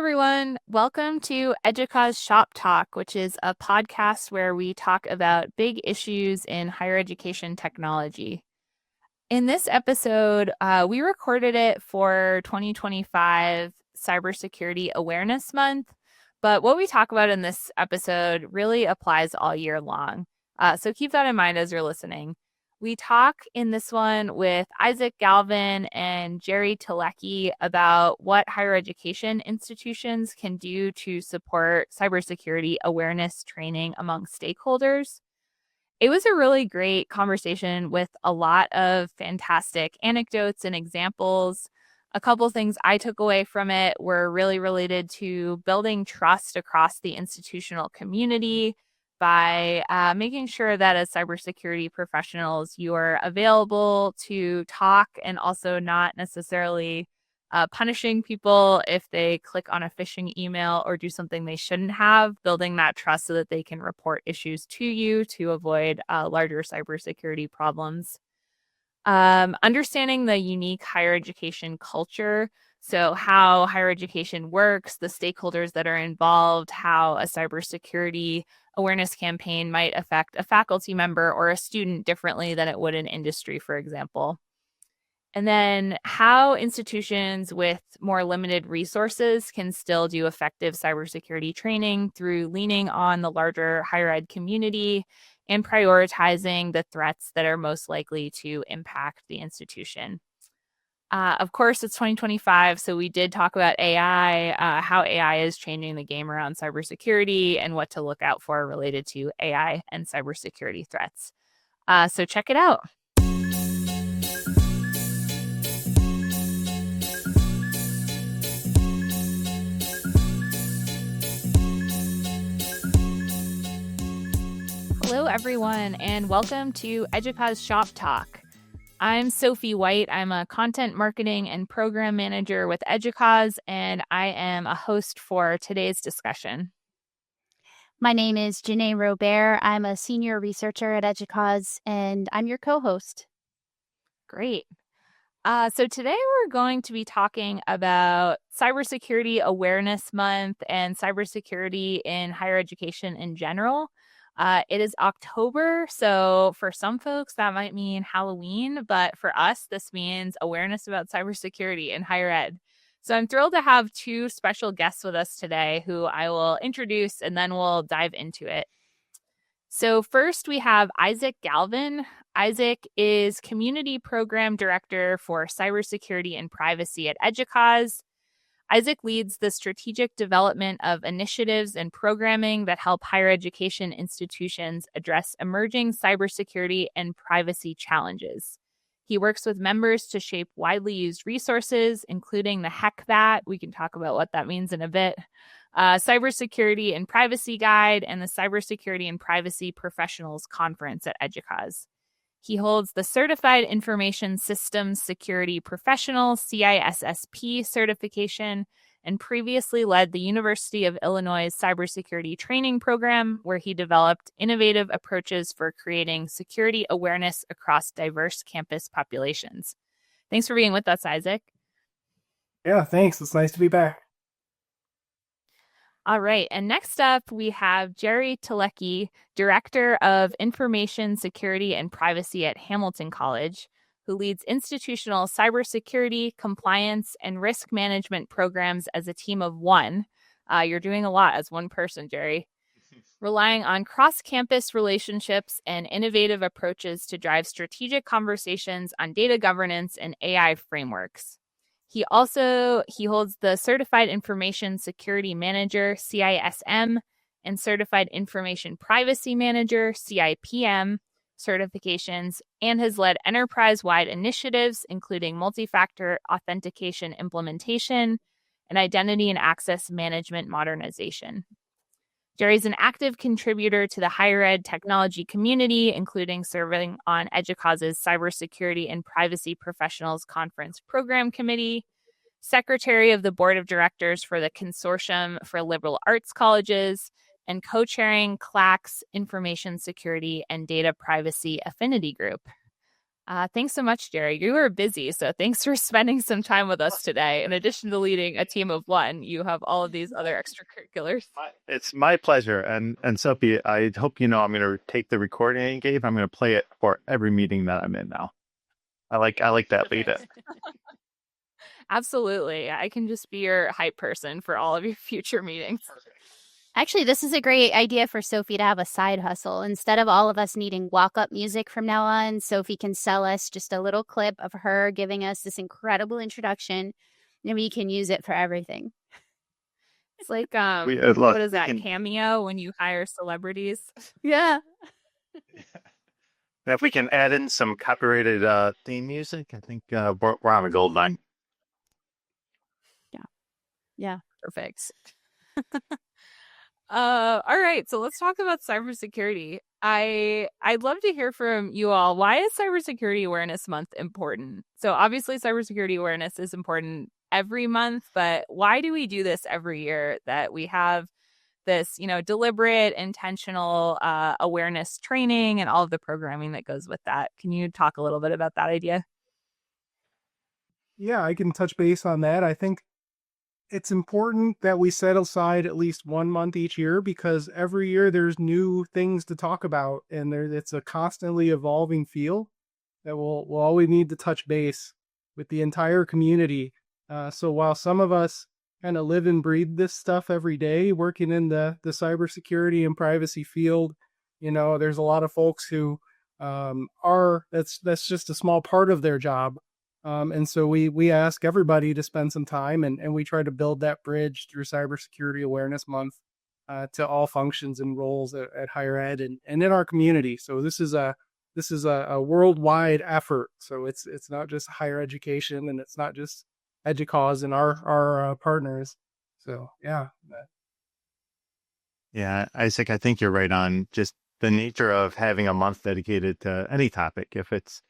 everyone. Welcome to EDUCAUSE Shop Talk, which is a podcast where we talk about big issues in higher education technology. In this episode, we recorded it for 2025 Cybersecurity Awareness Month, but what we talk about in this episode really applies all year long. So keep that in mind as you're listening. We talk in this one with Isaac Galvan and Jerry Tylutki about what higher education institutions can do to support cybersecurity awareness training among stakeholders. It was a really great conversation with a lot of fantastic anecdotes and examples. A couple things I took away from it were really related to building trust across the institutional community by making sure that as cybersecurity professionals, you are available to talk and also not necessarily punishing people if they click on a phishing email or do something they shouldn't have, building that trust so that they can report issues to you to avoid larger cybersecurity problems. Understanding the unique higher education culture. So how higher education works, the stakeholders that are involved, how a cybersecurity awareness campaign might affect a faculty member or a student differently than it would in industry, for example. And then how institutions with more limited resources can still do effective cybersecurity training through leaning on the larger higher ed community and prioritizing the threats that are most likely to impact the institution. Of course, it's 2025, so we did talk about AI, how AI is changing the game around cybersecurity and what to look out for related to AI and cybersecurity threats. So check it out. Hello, everyone, and welcome to EDUCAUSE Shop Talk. I'm Sophie White. I'm a content marketing and program manager with EDUCAUSE, and I am a host for today's discussion. My name is Jenay Robert. I'm a senior researcher at EDUCAUSE, and I'm your co-host. Great. So today we're going to be talking about Cybersecurity Awareness Month and cybersecurity in higher education in general. It is October, so for some folks that might mean Halloween, but for us, this means awareness about cybersecurity in higher ed. So I'm thrilled to have two special guests with us today who I will introduce and then we'll dive into it. So first we have Isaac Galvan. Isaac is Community Program Director for Cybersecurity and Privacy at EDUCAUSE. Isaac leads the strategic development of initiatives and programming that help higher education institutions address emerging cybersecurity and privacy challenges. He works with members to shape widely used resources, including the HECVAT. We can talk about what that means in a bit. Cybersecurity and Privacy Guide, and the Cybersecurity and Privacy Professionals Conference at EDUCAUSE. He holds the Certified Information Systems Security Professional CISSP certification and previously led the University of Illinois Cybersecurity Training Program, where he developed innovative approaches for creating security awareness across diverse campus populations. Thanks for being with us, Isaac. Yeah, thanks. It's nice to be back. All right. And next up, we have Jerry Tylutki, Director of Information Security and Privacy at Hamilton College, who leads institutional cybersecurity, compliance, and risk management programs as a team of one. You're doing a lot as one person, Jerry. Relying on cross-campus relationships and innovative approaches to drive strategic conversations on data governance and AI frameworks. He holds the Certified Information Security Manager, CISM, and Certified Information Privacy Manager, CIPM, certifications, and has led enterprise-wide initiatives, including multi-factor authentication implementation and identity and access management modernization. Jerry's an active contributor to the higher ed technology community, including serving on EDUCAUSE's Cybersecurity and Privacy Professionals Conference Program Committee, Secretary of the Board of Directors for the Consortium for Liberal Arts Colleges, and co-chairing CLAC's Information Security and Data Privacy Affinity Group. Thanks so much, Jerry. You were busy, so thanks for spending some time with us today. In addition to leading a team of one, you have all of these other extracurriculars. It's my pleasure. And Sophie, I hope you know I'm going to take the recording you gave. I'm going to play it for every meeting that I'm in now. I like that lead it. Absolutely. I can just be your hype person for all of your future meetings. Actually, this is a great idea for Sophie to have a side hustle. Instead of all of us needing walk-up music from now on, Sophie can sell us just a little clip of her giving us this incredible introduction, and we can use it for everything. It's like, Look, what is that, Cameo, when you hire celebrities? Yeah. If we can add in some copyrighted theme music, I think we're on a gold line. Yeah. Perfect. All right, so let's talk about cybersecurity. I'd love to hear from you all. Why is Cybersecurity Awareness Month important? So obviously cybersecurity awareness is important every month, but why do we do this every year, that we have this, deliberate, intentional awareness training and all of the programming that goes with that? Can you talk a little bit about that idea? Yeah, I can touch base on that. I think it's important that we set aside at least 1 month each year, because every year there's new things to talk about, and it's a constantly evolving field that we'll always need to touch base with the entire community. So while some of us kind of live and breathe this stuff every day, working in the cybersecurity and privacy field, there's a lot of folks who that's just a small part of their job. And so we ask everybody to spend some time, and we try to build that bridge through Cybersecurity Awareness Month to all functions and roles at higher ed and in our community. So this is a worldwide effort. So it's not just higher education, and it's not just EDUCAUSE and our partners. So yeah. Yeah, Isaac, I think you're right on just the nature of having a month dedicated to any topic. If it's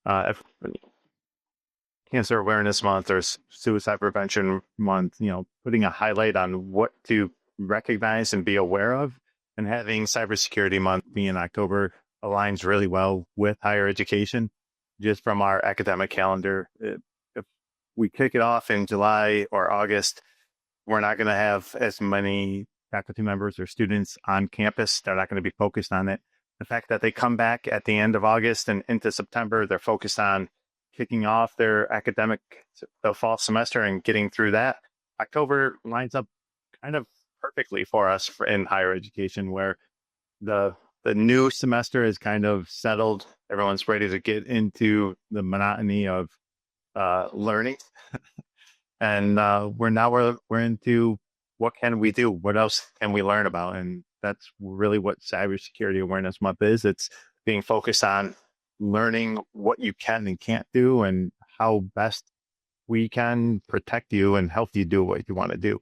if Cancer Awareness Month or Suicide Prevention Month, putting a highlight on what to recognize and be aware of, and having Cybersecurity Month be in October aligns really well with higher education, just from our academic calendar. If we kick it off in July or August, we're not going to have as many faculty members or students on campus. They're not going to be focused on it. The fact that they come back at the end of August and into September, they're focused on kicking off their the fall semester and getting through that. October lines up kind of perfectly for us in higher education, where the new semester is kind of settled. Everyone's ready to get into the monotony of learning. And we're into what can we do? What else can we learn about? And that's really what Cybersecurity Awareness Month is. It's being focused on learning what you can and can't do, and how best we can protect you and help you do what you want to do.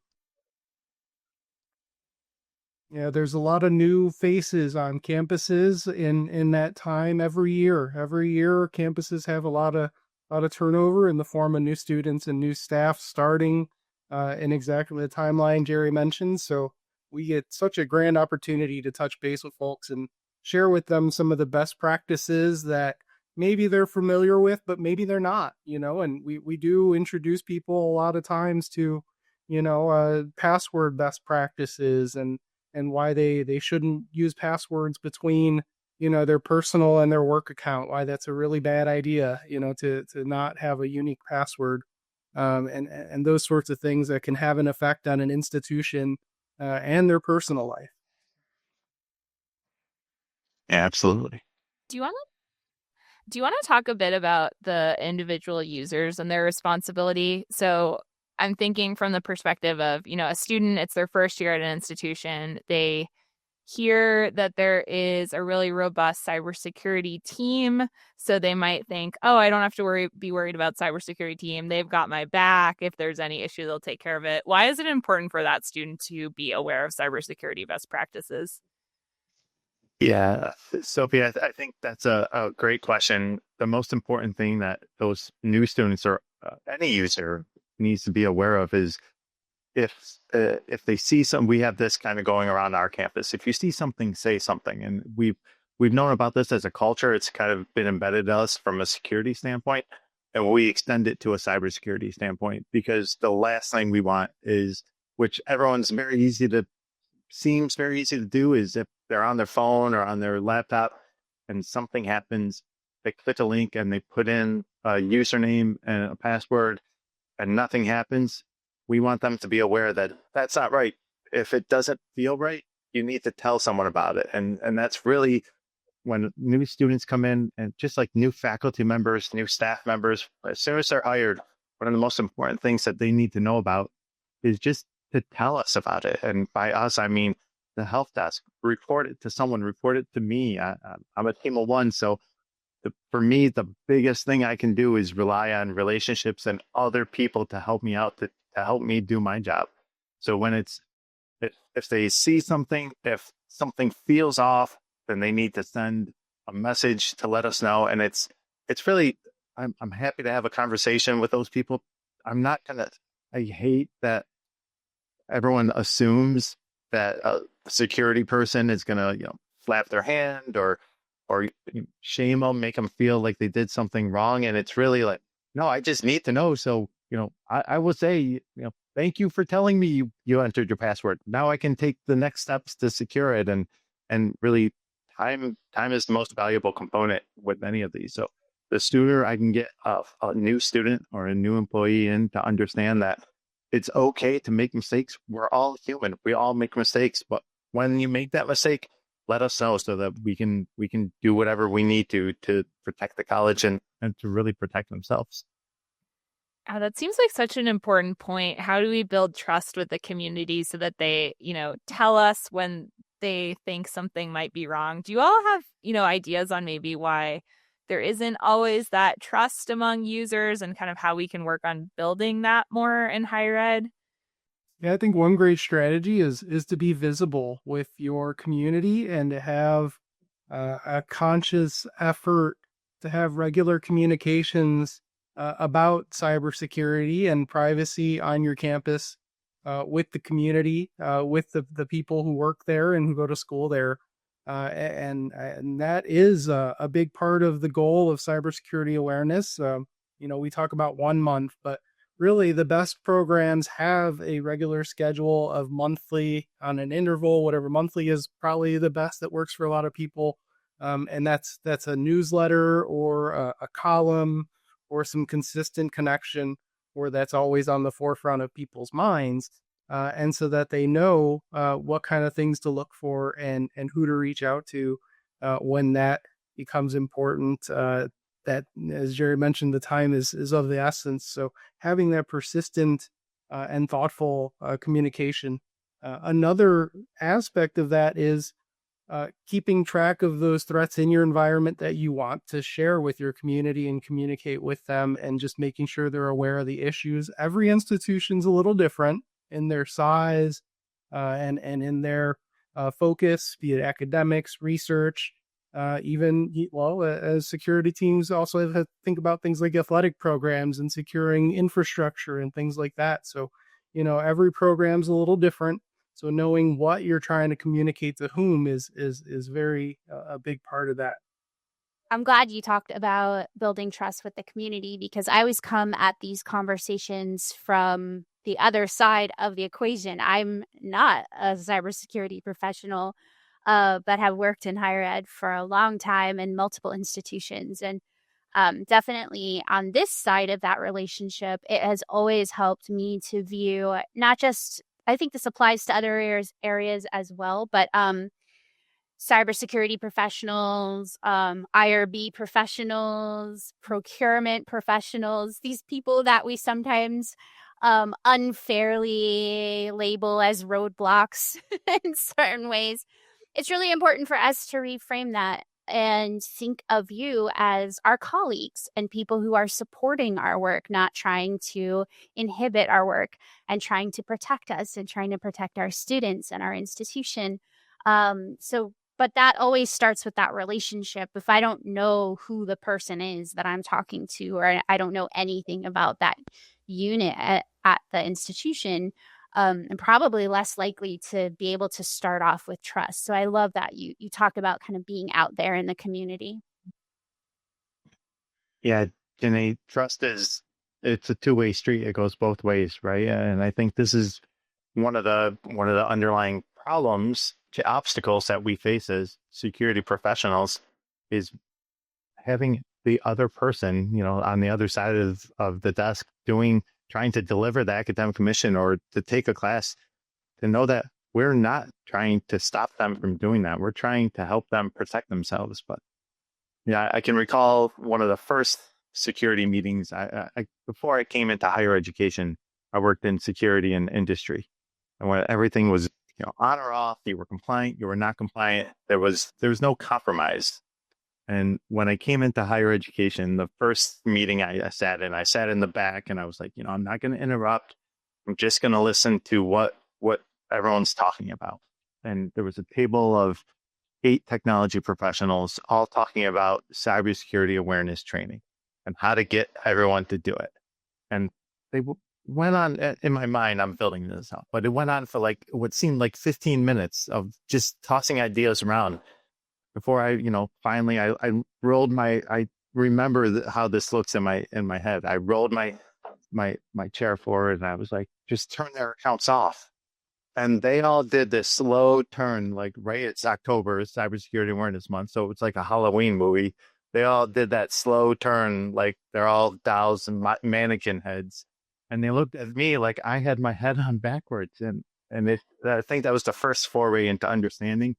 Yeah, there's a lot of new faces on campuses in that time every year. Every year, campuses have a lot of turnover in the form of new students and new staff starting in exactly the timeline Jerry mentioned. So we get such a grand opportunity to touch base with folks and share with them some of the best practices that maybe they're familiar with, but maybe they're not, and we do introduce people a lot of times to, password best practices and why they shouldn't use passwords between, their personal and their work account, why that's a really bad idea, to not have a unique password, and those sorts of things that can have an effect on an institution and their personal life. Yeah, absolutely. Do you want to talk a bit about the individual users and their responsibility? So I'm thinking from the perspective of, a student, it's their first year at an institution. They hear that there is a really robust cybersecurity team. So they might think, oh, I don't have to be worried about cybersecurity team. They've got my back. If there's any issue, they'll take care of it. Why is it important for that student to be aware of cybersecurity best practices? Yeah, Sophie, I think that's a great question. The most important thing that those new students or any user needs to be aware of is if they see we have this kind of going around our campus. If you see something, say something. And we've we've known about this as a culture. It's kind of been embedded in us from a security standpoint, and we extend it to a cybersecurity standpoint, because the last thing we want is, which everyone's seems very easy to do, is if they're on their phone or on their laptop and something happens, they click a link and they put in a username and a password and nothing happens. We want them to be aware that that's not right. If it doesn't feel right, you need to tell someone about it. And that's really when new students come in, and just like new faculty members, new staff members, as soon as they're hired, one of the most important things that they need to know about is just to tell us about it. And by us, I mean the help desk. Report it to someone, report it to me. I'm a team of one. So for me, the biggest thing I can do is rely on relationships and other people to help me out, to help me do my job. So when if they see something, if something feels off, then they need to send a message to let us know. And it's really, I'm happy to have a conversation with those people. I hate that everyone assumes that a security person is going to, slap their hand or shame them, make them feel like they did something wrong. And it's really like, no, I just need to know. So, I will say, thank you for telling me you entered your password. Now I can take the next steps to secure it. And really, time is the most valuable component with any of these. So the sooner I can get a new student or a new employee in to understand that it's okay to make mistakes. We're all human. We all make mistakes. But when you make that mistake, let us know so that we can do whatever we need to protect the college and to really protect themselves. Oh, that seems like such an important point. How do we build trust with the community so that they, tell us when they think something might be wrong? Do you all have, ideas on maybe why there isn't always that trust among users, and kind of how we can work on building that more in higher ed? Yeah, I think one great strategy is to be visible with your community and to have a conscious effort to have regular communications about cybersecurity and privacy on your campus with the community, with the people who work there and who go to school there. And that is a big part of the goal of cybersecurity awareness. We talk about 1 month, but really the best programs have a regular schedule of monthly on an interval. Whatever monthly is probably the best that works for a lot of people. And that's a newsletter or a column or some consistent connection where that's always on the forefront of people's minds. And so that they know what kind of things to look for and who to reach out to when that becomes important. That, as Jerry mentioned, the time is of the essence. So having that persistent and thoughtful communication. Another aspect of that is keeping track of those threats in your environment that you want to share with your community and communicate with them, and just making sure they're aware of the issues. Every institution's a little different in their size and in their focus, be it academics, research, as security teams also have to think about things like athletic programs and securing infrastructure and things like that. So, every program's a little different. So knowing what you're trying to communicate to whom is very a big part of that. I'm glad you talked about building trust with the community, because I always come at these conversations from the other side of the equation. I'm not a cybersecurity professional, but have worked in higher ed for a long time in multiple institutions. And definitely on this side of that relationship, it has always helped me to view not just, I think this applies to other areas as well, but cybersecurity professionals, IRB professionals, procurement professionals, these people that we sometimes unfairly label as roadblocks in certain ways. It's really important for us to reframe that and think of you as our colleagues and people who are supporting our work, not trying to inhibit our work, and trying to protect us and trying to protect our students and our institution. But that always starts with that relationship. If I don't know who the person is that I'm talking to, or I don't know anything about that unit at the institution, and probably less likely to be able to start off with trust. So I love that you talked about kind of being out there in the community. Yeah, Jenny, it's a two-way street. It goes both ways, right? And I think this is one of the underlying problems, obstacles that we face as security professionals is having the other person, on the other side of the desk trying to deliver the academic mission or to take a class, to know that we're not trying to stop them from doing that. We're trying to help them protect themselves. But yeah, I can recall one of the first security meetings. Before I came into higher education, I worked in security and industry, and when everything was on or off, you were compliant, you were not compliant. There was no compromise. And when I came into higher education, the first meeting I sat in the back, and I was like, I'm not going to interrupt. I'm just going to listen to what everyone's talking about. And there was a table of 8 technology professionals all talking about cybersecurity awareness training and how to get everyone to do it. And they went on, in my mind, I'm building this up, but it went on for like what seemed like 15 minutes of just tossing ideas around before finally I remember how this looks in my head. I rolled my chair forward and I was like, just turn their accounts off. And they all did this slow turn, like it's October, Cybersecurity Awareness Month. So it's like a Halloween movie. They all did that slow turn, like they're all dolls and mannequin heads. And they looked at me like I had my head on backwards. And I think that was the first foray into understanding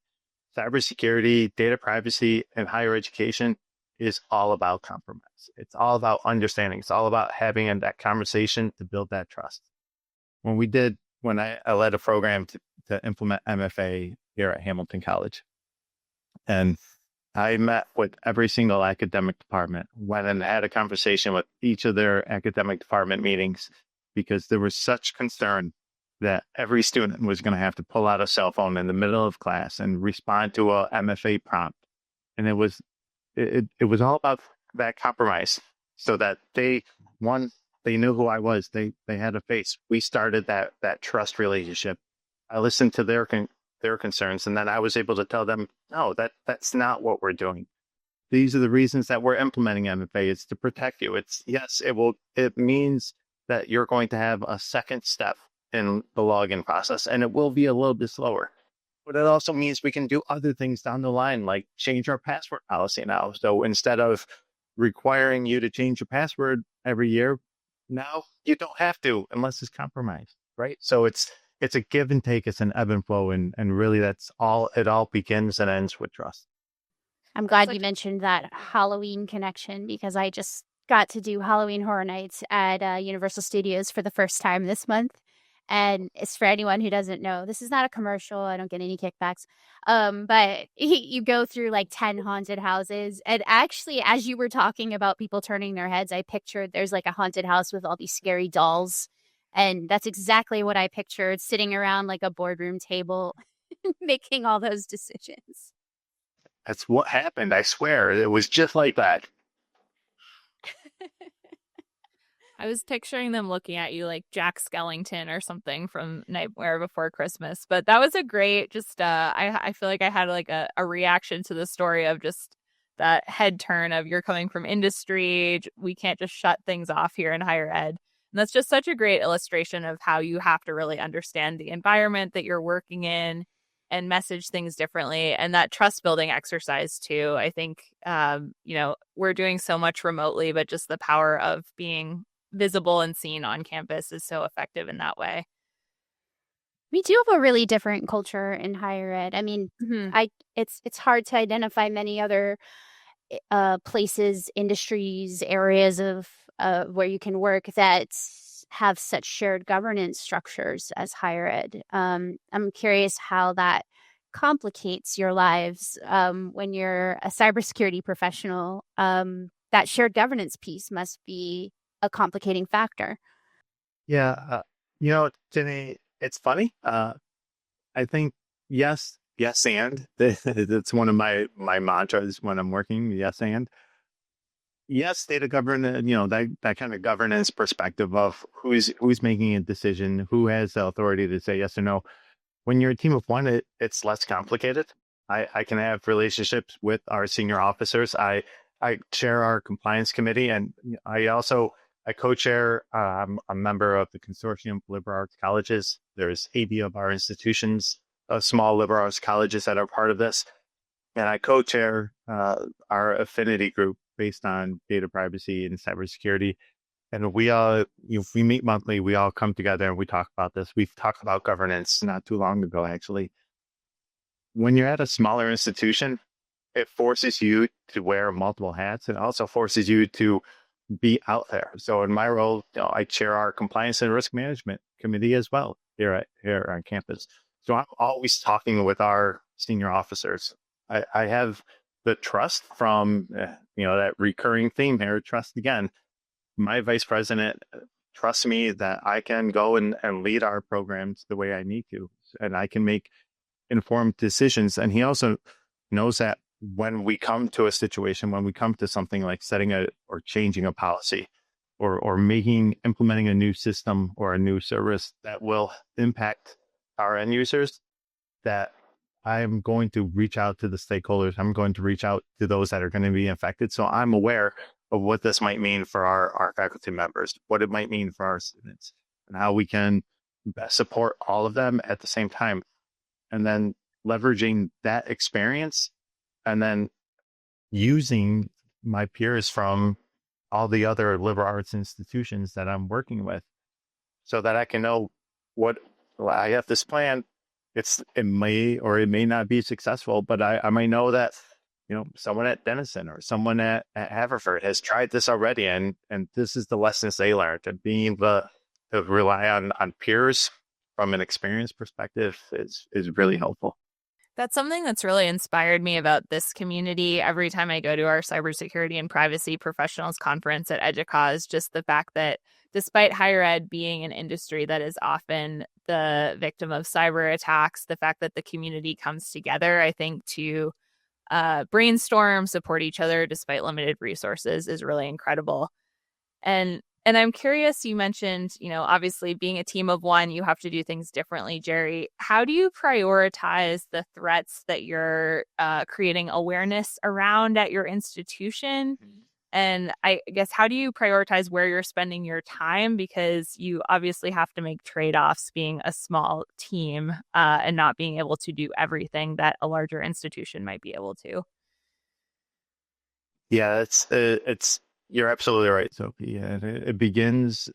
cybersecurity, data privacy, and higher education is all about compromise. It's all about understanding. It's all about having that conversation to build that trust. When I led a program to implement MFA here at Hamilton College, and I met with every single academic department, went and had a conversation with each of their academic department meetings, because there was such concern that every student was going to have to pull out a cell phone in the middle of class and respond to a MFA prompt. And it was all about that compromise, so that they knew who I was. They had a face. We started that trust relationship. I listened to their concerns, and then I was able to tell them, no, that's not what we're doing. These are the reasons that we're implementing MFA. It's to protect you. It means that you're going to have a second step in the login process, and it will be a little bit slower. But it also means we can do other things down the line, like change our password policy now. So instead of requiring you to change your password every year, now you don't have to unless it's compromised, right? So it's a give and take. It's an ebb and flow, and really that's all. It all begins and ends with trust. I'm glad you mentioned that Halloween connection, because I just got to do Halloween Horror Nights at Universal Studios for the first time this month. And it's for anyone who doesn't know, this is not a commercial. I don't get any kickbacks. But you go through like 10 haunted houses. And actually, as you were talking about people turning their heads, I pictured there's like a haunted house with all these scary dolls. And that's exactly what I pictured, sitting around like a boardroom table, making all those decisions. That's what happened. I swear. It was just like that. I was picturing them looking at you like Jack Skellington or something from Nightmare Before Christmas. But that was a great, I feel like I had like a reaction to the story of just that head turn of you're coming from industry. We can't just shut things off here in higher ed. And that's just such a great illustration of how you have to really understand the environment that you're working in and message things differently. And that trust building exercise too. I think, we're doing so much remotely, but just the power of being visible and seen on campus is so effective in that way. We do have a really different culture in higher ed. I mean, it's hard to identify many other places, industries, areas of where you can work that have such shared governance structures as higher ed. I'm curious how that complicates your lives when you're a cybersecurity professional. That shared governance piece must be a complicating factor. Yeah. Jenny, it's funny. I think yes, and it's one of my mantras when I'm working. Yes, and yes, data governance, that kind of governance perspective of who's making a decision, who has the authority to say yes or no. When you're a team of one, it's less complicated. I can have relationships with our senior officers. I chair our compliance committee, and I co-chair. I'm a member of the consortium for liberal arts colleges. There's 80 of our institutions, small liberal arts colleges that are part of this, and I co-chair our affinity group based on data privacy and cybersecurity. And we meet monthly. We all come together and we talk about this. We've talked about governance not too long ago, actually. When you're at a smaller institution, it forces you to wear multiple hats. It also forces you to be out there. So in my role, I chair our compliance and risk management committee as well here on campus. So I'm always talking with our senior officers. I have the trust from that recurring theme here. Trust again. My vice president trusts me that I can go and lead our programs the way I need to, and I can make informed decisions. And he also knows that when we come to a situation, when we come to something like setting or changing a policy or implementing a new system or a new service that will impact our end users, that I'm going to reach out to the stakeholders. I'm going to reach out to those that are going to be affected. So I'm aware of what this might mean for our faculty members, what it might mean for our students, and how we can best support all of them at the same time. And then leveraging that experience and then using my peers from all the other liberal arts institutions that I'm working with so that I can know I have this plan. It may or it may not be successful, but I might know that someone at Denison or someone at Haverford has tried this already, and this is the lessons they learned. And being able to rely on peers from an experience perspective is really helpful. That's something that's really inspired me about this community. Every time I go to our cybersecurity and privacy professionals conference at EDUCAUSE, just the fact that despite higher ed being an industry that is often the victim of cyber attacks, the fact that the community comes together, I think, to brainstorm, support each other despite limited resources is really incredible. And I'm curious, you mentioned, obviously being a team of one, you have to do things differently, Jerry. How do you prioritize the threats that you're creating awareness around at your institution? And I guess, how do you prioritize where you're spending your time? Because you obviously have to make trade-offs being a small team and not being able to do everything that a larger institution might be able to. Yeah, it's you're absolutely right, Sophie. And it begins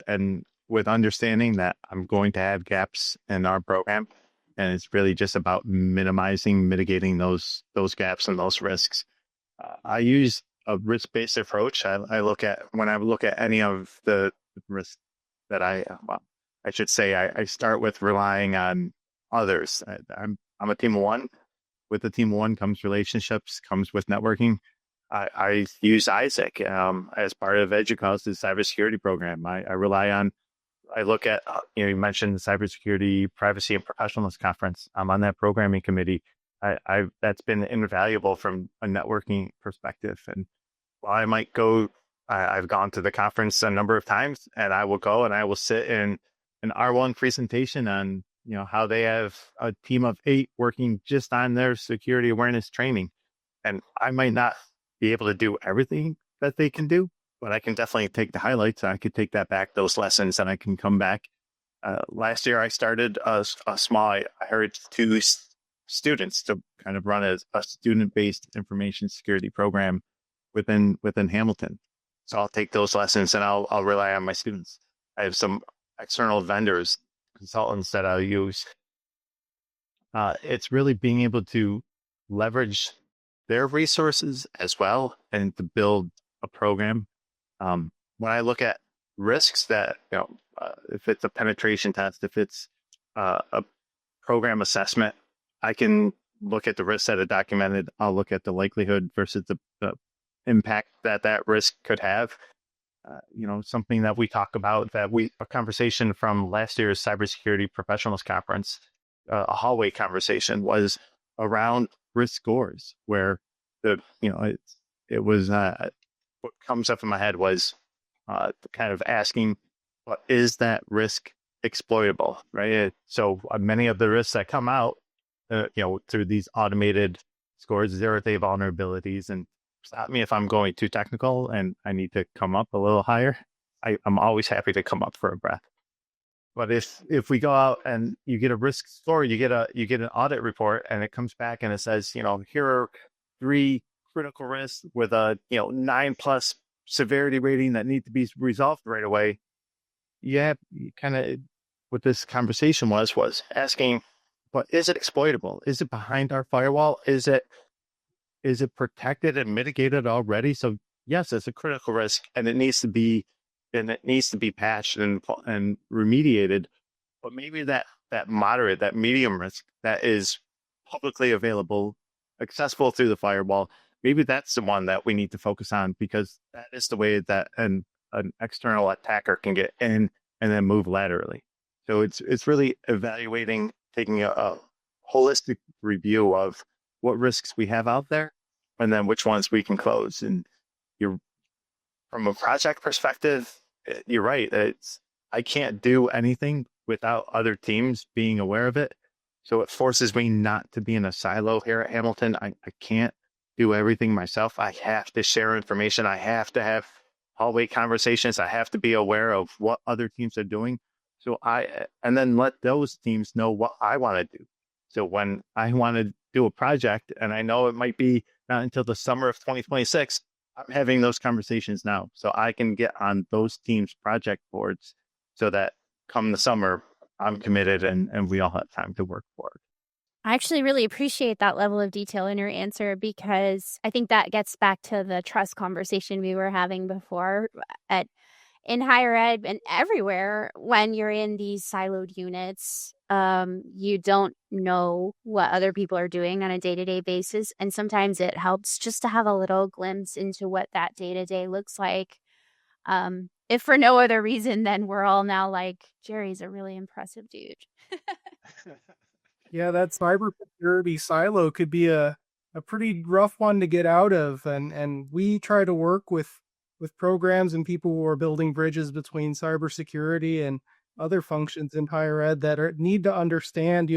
with understanding that I'm going to have gaps in our program, and it's really just about mitigating those gaps and those risks. I use a risk-based approach. When I look at any of the risks that I should say, I start with relying on others. I'm a team of one. With the team of one comes relationships, comes with networking. I use Isaac as part of EDUCAUSE's cybersecurity program. I look at, you mentioned the Cybersecurity Privacy and Professionals Conference. I'm on that programming committee. That's been invaluable from a networking perspective. And while I might go, I've gone to the conference a number of times, and I will go and I will sit in an R1 presentation on, how they have a team of 8 working just on their security awareness training. And I might not be able to do everything that they can do, but I can definitely take the highlights. I could take those lessons, and I can come back. Last year, I started a small, I hired 2 students to kind of run a student-based information security program within Hamilton. So I'll take those lessons and I'll rely on my students. I have some external vendors, consultants that I'll use. It's really being able to leverage their resources as well and to build a program. When I look at risks that, if it's a penetration test, if it's a program assessment, I can look at the risks that are documented. I'll look at the likelihood versus the impact that risk could have. Something that we talk about, a conversation from last year's Cybersecurity Professionals Conference, a hallway conversation was around risk scores, where it was what comes up in my head was kind of asking, what is that risk exploitable, right? So many of the risks that come out, through these automated scores, zero-day vulnerabilities, and stop me if I'm going too technical and I need to come up a little higher. I'm always happy to come up for a breath. But if we go out and you get a risk score, you get an audit report, and it comes back and it says, here are 3 critical risks with a 9+ severity rating that need to be resolved right away. You kind of, what this conversation was asking, but is it exploitable? Is it behind our firewall? Is it protected and mitigated already? So yes, it's a critical risk, and it needs to be patched and remediated. But maybe that moderate, that medium risk that is publicly available, accessible through the firewall, maybe that's the one that we need to focus on, because that is the way that an external attacker can get in and then move laterally. So it's really evaluating, taking a holistic review of what risks we have out there, and then which ones we can close. And from a project perspective, you're right. I can't do anything without other teams being aware of it. So it forces me not to be in a silo here at Hamilton. I can't do everything myself. I have to share information. I have to have hallway conversations. I have to be aware of what other teams are doing. And then let those teams know what I want to do. So when I want to do a project, and I know it might be not until the summer of 2026, I'm having those conversations now, so I can get on those teams' project boards, so that come the summer, I'm committed and we all have time to work for it. I actually really appreciate that level of detail in your answer, because I think that gets back to the trust conversation we were having before. In higher ed and everywhere, when you're in these siloed units, you don't know what other people are doing on a day-to-day basis. And sometimes it helps just to have a little glimpse into what that day-to-day looks like. If for no other reason than we're all now like, Jerry's a really impressive dude. Yeah, that cybersecurity silo could be a pretty rough one to get out of. And we try to work with programs and people who are building bridges between cybersecurity and other functions in higher ed that need to understand,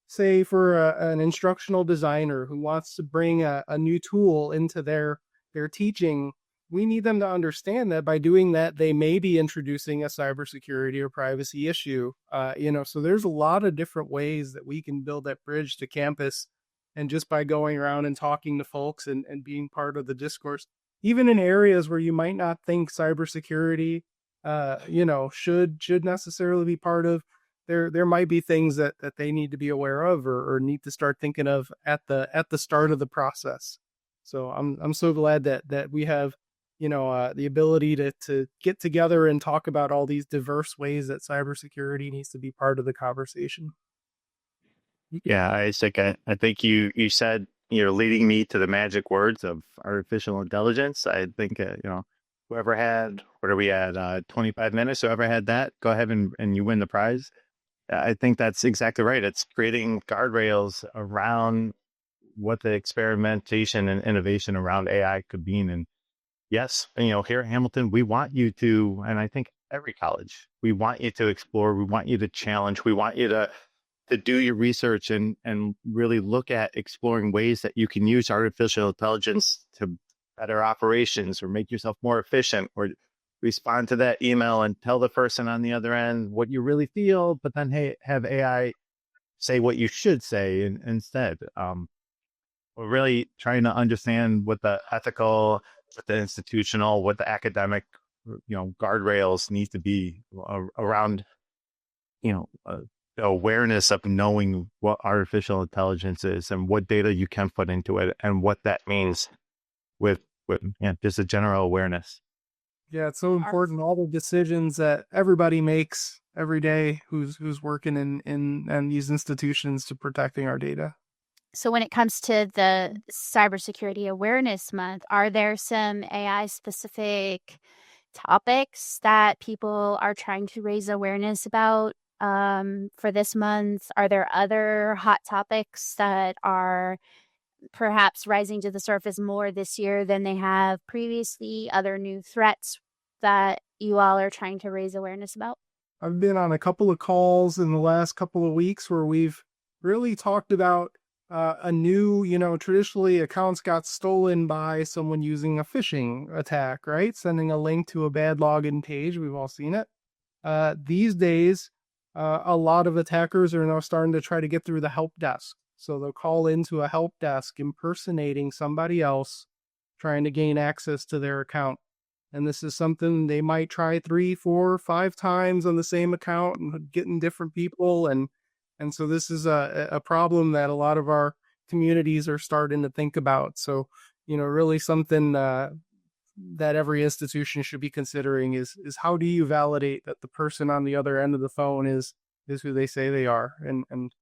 say for an instructional designer who wants to bring a new tool into their teaching, we need them to understand that by doing that, they may be introducing a cybersecurity or privacy issue. So there's a lot of different ways that we can build that bridge to campus. And just by going around and talking to folks and being part of the discourse, even in areas where you might not think cybersecurity, should necessarily be part of, there might be things that they need to be aware of or need to start thinking of at the start of the process. So I'm so glad that we have, the ability to get together and talk about all these diverse ways that cybersecurity needs to be part of the conversation. Yeah, Isaac, I think you said, you're leading me to the magic words of artificial intelligence. I think, whoever had, what are we at, 25 minutes, whoever had that, go ahead and you win the prize. I think that's exactly right. It's creating guardrails around what the experimentation and innovation around AI could mean. And yes, here at Hamilton, we want you to, and I think every college, we want you to explore, we want you to challenge, we want you to do your research and really look at exploring ways that you can use artificial intelligence to better operations or make yourself more efficient, or respond to that email and tell the person on the other end what you really feel, but then, hey, have AI say what you should say instead. We're really trying to understand what the ethical, what the institutional, what the academic, guardrails need to be around, the awareness of knowing what artificial intelligence is and what data you can put into it and what that means with just a general awareness. Yeah, it's so important. All the decisions that everybody makes every day who's working in these institutions to protecting our data. So when it comes to the Cybersecurity Awareness Month, are there some AI specific topics that people are trying to raise awareness about for this month? Are there other hot topics that are perhaps rising to the surface more this year than they have previously? Other new threats that you all are trying to raise awareness about? I've been on a couple of calls in the last couple of weeks where we've really talked about a new, traditionally accounts got stolen by someone using a phishing attack, right? Sending a link to a bad login page. We've all seen it. These days, a lot of attackers are now starting to try to get through the help desk. So they'll call into a help desk impersonating somebody else, trying to gain access to their account. And this is something they might try 3, 4, 5 times on the same account and getting different people. And so this is a problem that a lot of our communities are starting to think about. So, really something that every institution should be considering is how do you validate that the person on the other end of the phone is who they say they are? And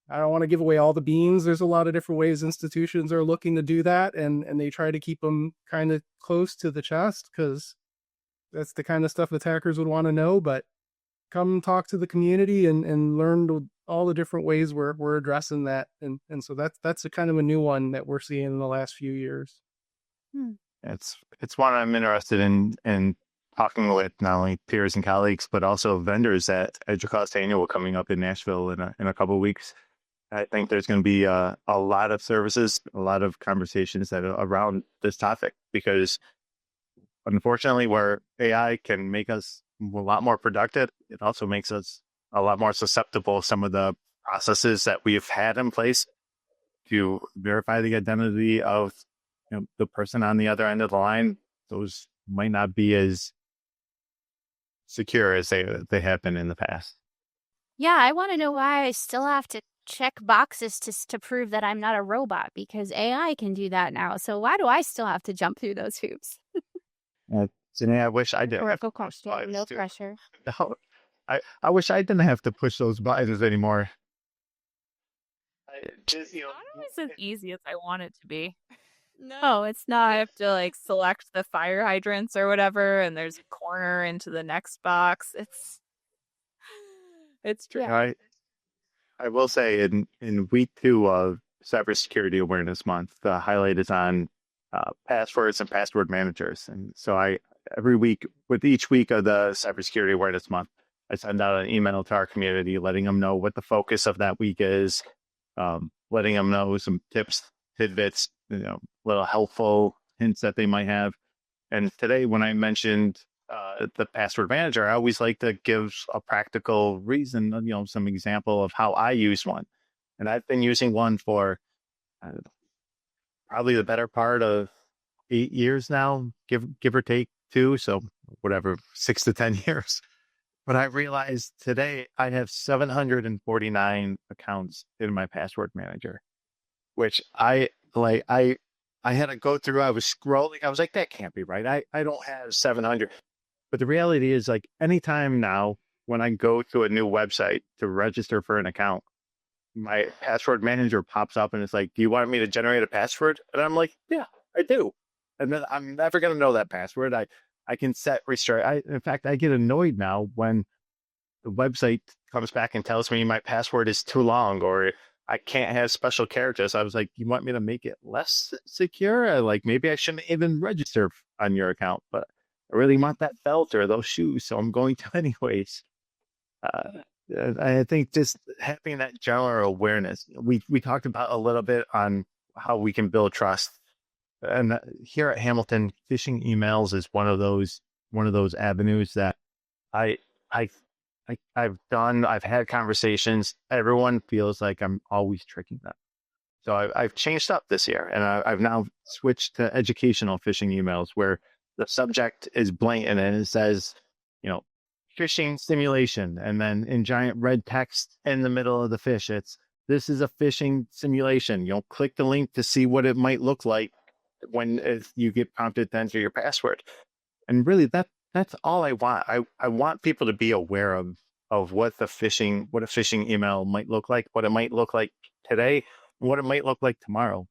I don't want to give away all the beans. There's a lot of different ways institutions are looking to do that, and they try to keep them kind of close to the chest because that's the kind of stuff attackers would want to know. But come talk to the community and learn all the different ways we're addressing that. And so that's a kind of a new one that we're seeing in the last few years. It's one I'm interested in talking with not only peers and colleagues, but also vendors at EDUCAUSE Annual coming up in Nashville in a couple of weeks. I think there's going to be a lot of services, a lot of conversations that are around this topic, because unfortunately, where AI can make us a lot more productive, it also makes us a lot more susceptible to some of the processes that we've had in place to verify the identity of the person on the other end of the line. Those might not be as secure as they have been in the past. Yeah, I want to know why I still have to check boxes to prove that I'm not a robot, because AI can do that now. So why do I still have to jump through those hoops? Jenay, I wish I didn't. No pressure. No, I wish I didn't have to push those buttons anymore. It's not always as easy as I want it to be. No, it's not. I have to select the fire hydrants or whatever, and there's a corner into the next box. It's true. Yeah. I will say in week 2 of Cybersecurity Awareness Month, the highlight is on passwords and password managers. And so every week, with each week of the Cybersecurity Awareness Month, I send out an email to our community, letting them know what the focus of that week is, letting them know some tips, tidbits, little helpful hints that they might have. And today, when I mentioned the password manager, I always like to give a practical reason, some example of how I use one. And I've been using one for probably the better part of 8 years now, give or take 2. So whatever, 6 to 10 years. But I realized today I have 749 accounts in my password manager, which I had to go through. I was scrolling. I was like, that can't be right. I don't have 700. But the reality is, anytime now when I go to a new website to register for an account, my password manager pops up and it's like, do you want me to generate a password? And I'm like, yeah, I do. And then I'm never going to know that password. I can set restrict. In fact, I get annoyed now when the website comes back and tells me my password is too long or I can't have special characters. I was like, you want me to make it less secure? Maybe I shouldn't even register on your account, but I really want that belt or those shoes, so I'm going to anyways. I think just having that general awareness. We talked about a little bit on how we can build trust, and here at Hamilton, phishing emails is one of those avenues that I've done. I've had conversations. Everyone feels like I'm always tricking them. So I've changed up this year, and I've now switched to educational phishing emails where the subject is blatant and it says, phishing simulation. And then in giant red text in the middle of the fish, this is a phishing simulation. Click the link to see what it might look like if you get prompted to enter your password. And really that's all I want. I want people to be aware of what a phishing email might look like, what it might look like today, and what it might look like tomorrow.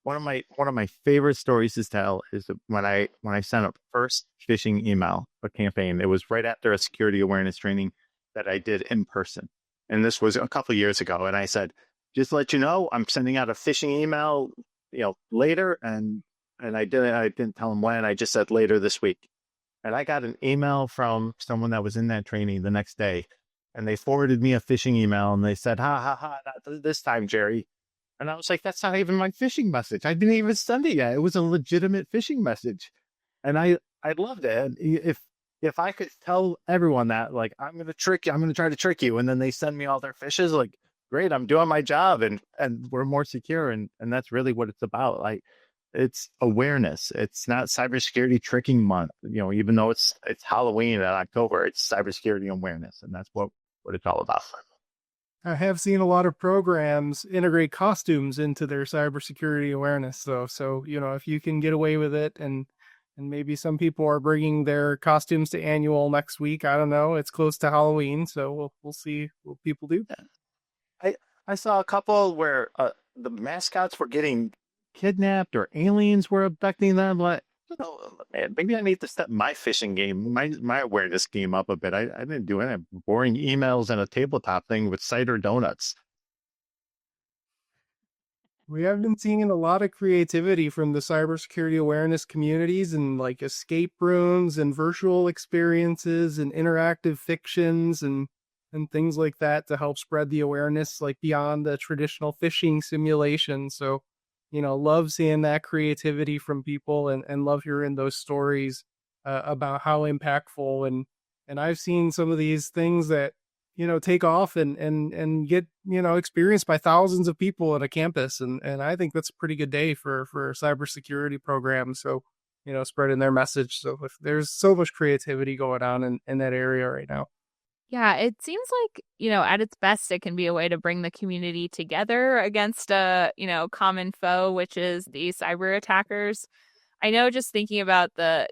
One of my favorite stories to tell is when I sent up first phishing email, a campaign. It was right after a security awareness training that I did in person. And this was a couple of years ago. And I said, just to let you know, I'm sending out a phishing email, later. And I didn't tell them when. I just said later this week. And I got an email from someone that was in that training the next day, and they forwarded me a phishing email, and they said, "Ha ha ha, not this time, Jerry." And I was like, "That's not even my phishing message. I didn't even send it yet. It was a legitimate phishing message." And I loved it. And if I could tell everyone that, like, I'm going to try to trick you, and then they send me all their fishes, like, great, I'm doing my job, and we're more secure. And that's really what it's about. Like, it's awareness. It's not cybersecurity tricking month. Even though it's Halloween in October, it's cybersecurity awareness, and that's what it's all about. I have seen a lot of programs integrate costumes into their cybersecurity awareness, though. So, if you can get away with it, and maybe some people are bringing their costumes to annual next week. I don't know. It's close to Halloween, so we'll see what people do. I saw a couple where the mascots were getting kidnapped or aliens were abducting them. Like, man, maybe I need to step my phishing game, my awareness game up a bit. I didn't do any boring emails and a tabletop thing with cider donuts. We have been seeing a lot of creativity from the cybersecurity awareness communities, and like escape rooms and virtual experiences and interactive fictions and things like that to help spread the awareness, like beyond the traditional phishing simulation. So, love seeing that creativity from people, and love hearing those stories about how impactful. And I've seen some of these things that take off and get experienced by thousands of people at a campus, and I think that's a pretty good day for cybersecurity programs. So spreading their message. So if there's so much creativity going on in that area right now. Yeah, it seems like, at its best, it can be a way to bring the community together against a, common foe, which is the cyber attackers. I know, just thinking about the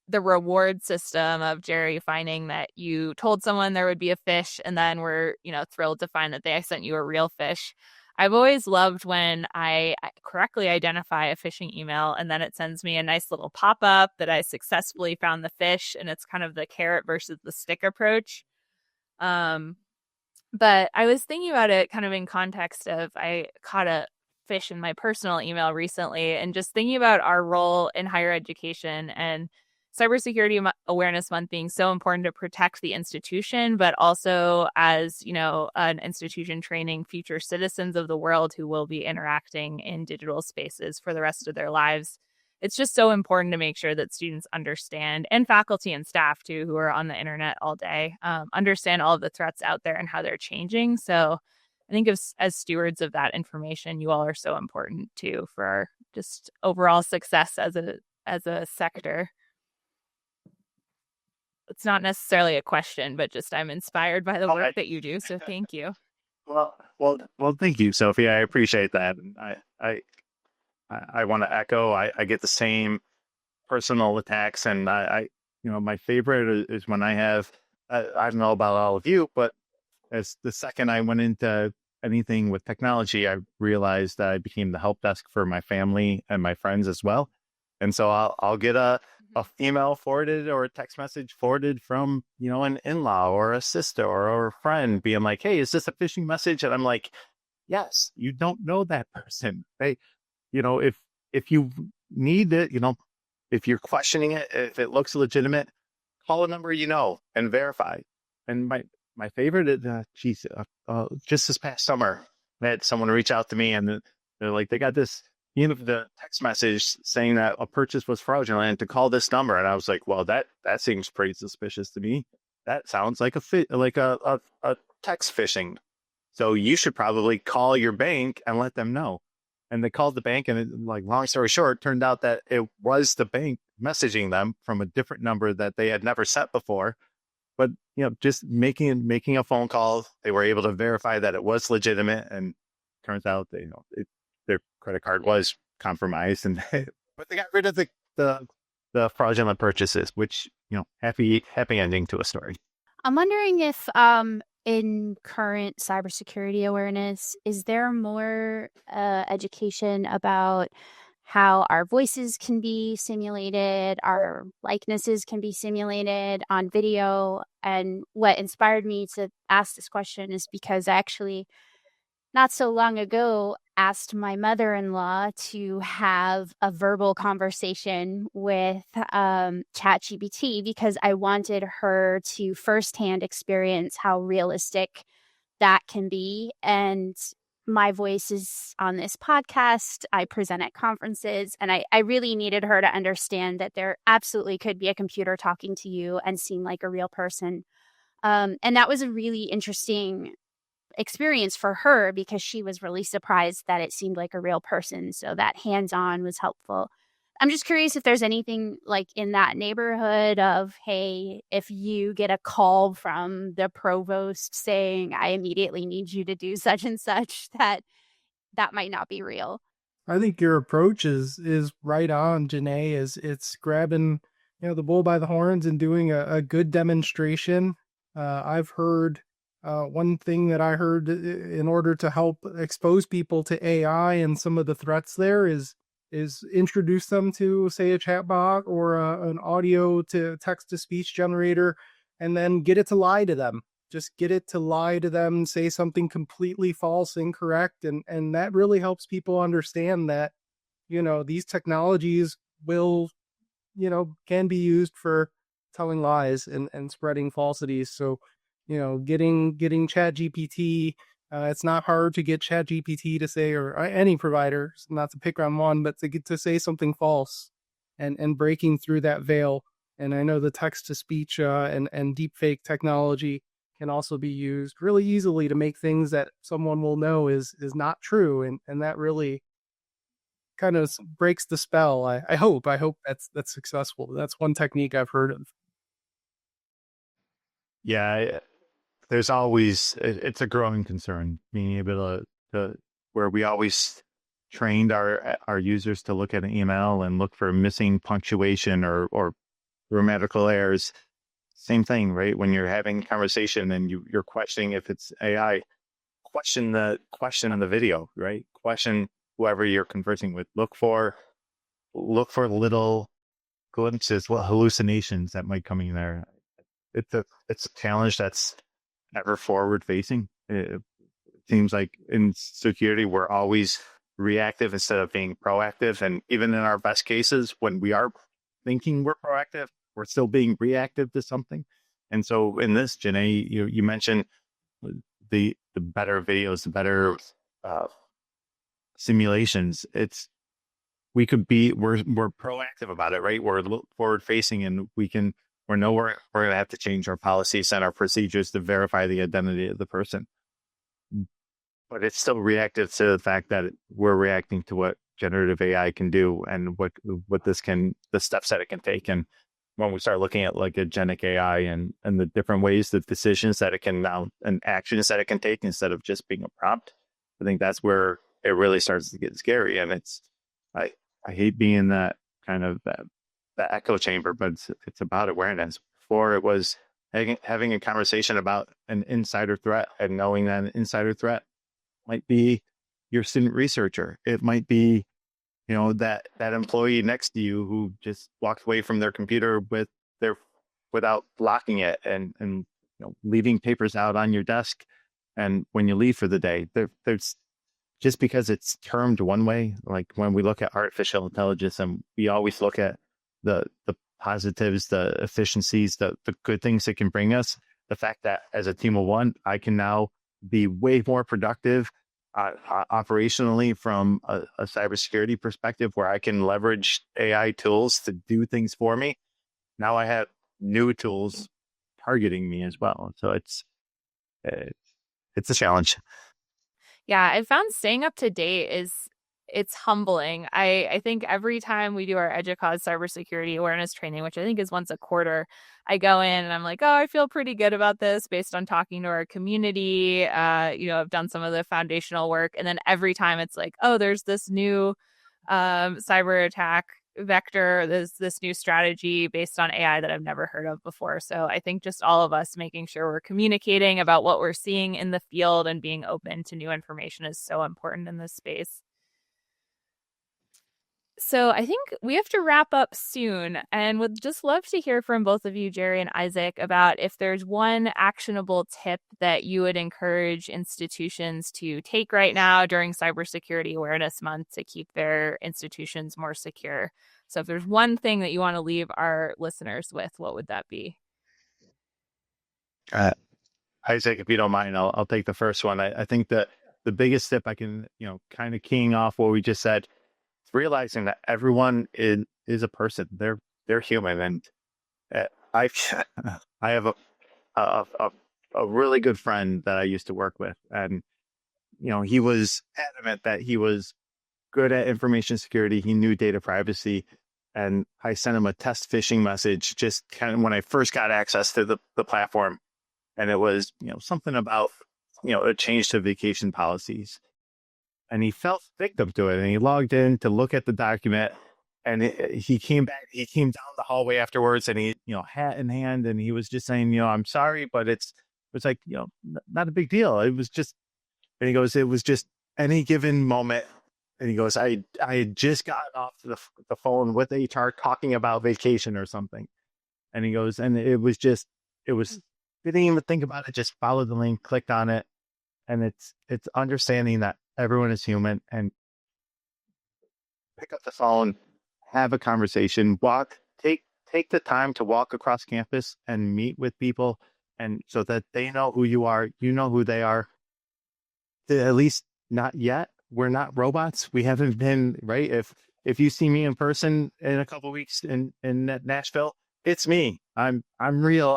reward system of Jerry finding that you told someone there would be a fish, and then were, thrilled to find that they sent you a real fish. I've always loved when I correctly identify a phishing email, and then it sends me a nice little pop-up that I successfully found the fish, and it's kind of the carrot versus the stick approach. But I was thinking about it kind of in context of, I caught a fish in my personal email recently, and just thinking about our role in higher education and Cybersecurity Awareness Month being so important to protect the institution, but also as, an institution training future citizens of the world who will be interacting in digital spaces for the rest of their lives. It's just so important to make sure that students understand, and faculty and staff too, who are on the internet all day, understand all of the threats out there and how they're changing. So I think as stewards of that information, you all are so important too for our just overall success as a sector. It's not necessarily a question, but just I'm inspired by the work that you do. So thank you. Well, thank you, Sophie. I appreciate that. And I want to echo. I get the same personal attacks, and my favorite is when I have. I don't know about all of you, but as the second I went into anything with technology, I realized that I became the help desk for my family and my friends as well. And so I'll get a email forwarded or a text message forwarded from, an in-law or a sister or a friend being like, "Hey, is this a phishing message?" And I'm like, "Yes, you don't know that person. Hey, if you need it, if you're questioning it, if it looks legitimate, call a number, and verify." And my favorite is, just this past summer, I had someone reach out to me, and they're like, they got this, the text message saying that a purchase was fraudulent and to call this number. And I was like, well, that seems pretty suspicious to me. That sounds like a text phishing. So you should probably call your bank and let them know. And they called the bank, and long story short, turned out that it was the bank messaging them from a different number that they had never sent before. But, just making a phone call, they were able to verify that it was legitimate. And turns out their credit card was compromised, but they got rid of the fraudulent purchases, which, happy ending to a story. I'm wondering if in current cybersecurity awareness, is there more education about how our voices can be simulated, our likenesses can be simulated on video? And what inspired me to ask this question is because I actually not so long ago asked my mother-in-law to have a verbal conversation with ChatGPT because I wanted her to firsthand experience how realistic that can be. And my voice is on this podcast. I present at conferences, and I really needed her to understand that there absolutely could be a computer talking to you and seem like a real person. And that was a really interesting experience for her because she was really surprised that it seemed like a real person. So that hands-on was helpful. I'm just curious if there's anything like in that neighborhood of, hey, if you get a call from the provost saying, I immediately need you to do such and such, that might not be real. I think your approach is right on, Jenay. Is it's grabbing the bull by the horns and doing a good demonstration. I've heard one thing that I heard in order to help expose people to AI and some of the threats there is introduce them to, say, a chatbot or an audio to text to speech generator, and then get it to lie to them. Just get it to lie to them, say something completely false, incorrect, and that really helps people understand that these technologies will can be used for telling lies and spreading falsities. So getting ChatGPT, it's not hard to get ChatGPT to say, or any provider, not to pick on one, but to get to say something false and breaking through that veil. And I know the text to speech and deepfake technology can also be used really easily to make things that someone will know is not true, and that really kind of breaks the spell. I hope that's successful. That's one technique I've heard of. Yeah, there's always, it's a growing concern, being able to where we always trained our users to look at an email and look for missing punctuation or grammatical errors. Same thing, right? When you're having a conversation and you're questioning if it's AI, question on the video, right? Question whoever you're conversing with. Look for little glimpses, hallucinations that might come in there. It's a challenge that's ever forward facing. It seems like in security, we're always reactive instead of being proactive. And even in our best cases, when we are thinking we're proactive, we're still being reactive to something. And so in this, Jenay, you mentioned the better videos, the better simulations. We're proactive about it, right? We're forward facing, and we're going to have to change our policies and our procedures to verify the identity of the person. But it's still reactive to the fact that we're reacting to what generative AI can do and what the steps that it can take. And when we start looking at like agentic AI and the different ways, the decisions that it can now and actions that it can take instead of just being a prompt, I think that's where it really starts to get scary. And I hate being that kind of that echo chamber, but it's about awareness. Before it was having a conversation about an insider threat and knowing that an insider threat might be your student researcher. It might be, that employee next to you who just walked away from their computer without locking it and leaving papers out on your desk. And when you leave for the day, there's just because it's termed one way, like when we look at artificial intelligence and we always look at the positives, the efficiencies, the good things it can bring us. The fact that as a team of one, I can now be way more productive operationally from a cybersecurity perspective, where I can leverage AI tools to do things for me. Now I have new tools targeting me as well. So it's a challenge. Yeah, I found staying up to date it's humbling. I think every time we do our EDUCAUSE cybersecurity awareness training, which I think is once a quarter, I go in and I'm like, oh, I feel pretty good about this based on talking to our community. I've done some of the foundational work. And then every time it's like, oh, there's this new cyber attack vector, there's this new strategy based on AI that I've never heard of before. So I think just all of us making sure we're communicating about what we're seeing in the field and being open to new information is so important in this space. So I think we have to wrap up soon, and would just love to hear from both of you, Jerry and Isaac, about if there's one actionable tip that you would encourage institutions to take right now during Cybersecurity Awareness Month to keep their institutions more secure. So if there's one thing that you want to leave our listeners with, what would that be? Isaac, if you don't mind, I'll take the first one. I think that the biggest tip I can, kind of keying off what we just said, is realizing that everyone is a person. They're human, and I I have a a really good friend that I used to work with, and he was adamant that he was good at information security. He knew data privacy, and I sent him a test phishing message just kind of when I first got access to the platform, and it was something about a change to vacation policies, and he fell victim to it, and he logged in to look at the document, and he came back. He came down the hallway afterwards, and he hat in hand, and he was just saying, I'm sorry, but it's like not a big deal. It was just, and he goes, it was just any given moment. And he goes, I had just gotten off the phone with HR talking about vacation or something. And he goes, and it was, didn't even think about it, just followed the link, clicked on it. And it's understanding that everyone is human, and pick up the phone, have a conversation, take the time to walk across campus and meet with people, and so that they know who you are, you know who they are. At least not yet. We're not robots. We haven't been, right? If you see me in person in a couple of weeks in Nashville, it's me. I'm real.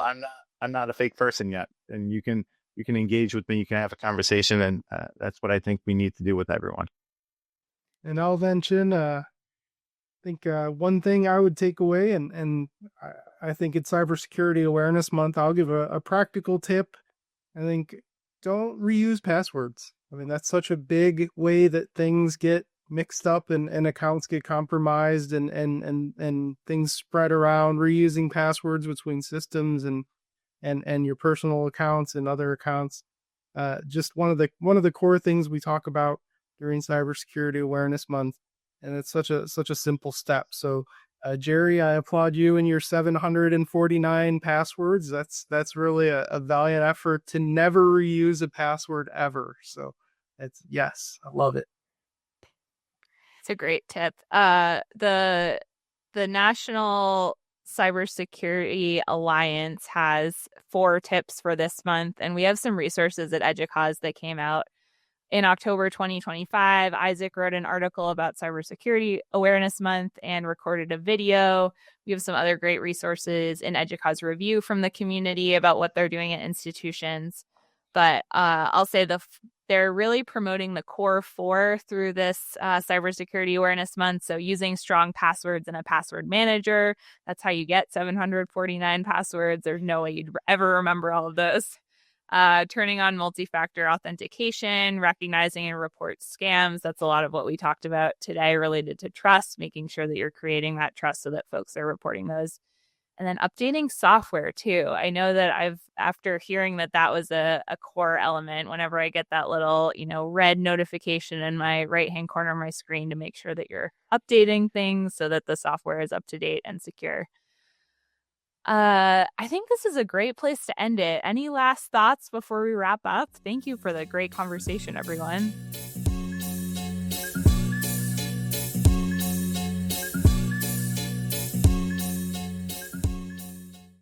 I'm not a fake person yet. And you can engage with me. You can have a conversation, and that's what I think we need to do with everyone. And I'll mention, I think one thing I would take away, and I think it's Cybersecurity Awareness Month, I'll give a practical tip. I think don't reuse passwords. I mean, that's such a big way that things get mixed up and accounts get compromised and things spread around. Reusing passwords between systems and your personal accounts and other accounts. Just one of the core things we talk about during Cybersecurity Awareness Month, and it's such a simple step. So, Jerry, I applaud you and your 749 passwords. That's really a valiant effort to never reuse a password ever. So, yes, I love it. It's a great tip. The National Cybersecurity Alliance has 4 tips for this month, and we have some resources at EDUCAUSE that came out in October 2025. Isaac wrote an article about Cybersecurity Awareness Month and recorded a video. We have some other great resources in EDUCAUSE review from the community about what they're doing at institutions. But I'll say they're really promoting the core 4 through this Cybersecurity Awareness Month. So using strong passwords and a password manager. That's how you get 749 passwords. There's no way you'd ever remember all of those. Turning on multi-factor authentication, recognizing and report scams. That's a lot of what we talked about today related to trust, making sure that you're creating that trust so that folks are reporting those. And then updating software too. I know that after hearing that was a core element, whenever I get that little, red notification in my right-hand corner of my screen to make sure that you're updating things so that the software is up to date and secure. I think this is a great place to end it. Any last thoughts before we wrap up? Thank you for the great conversation, everyone.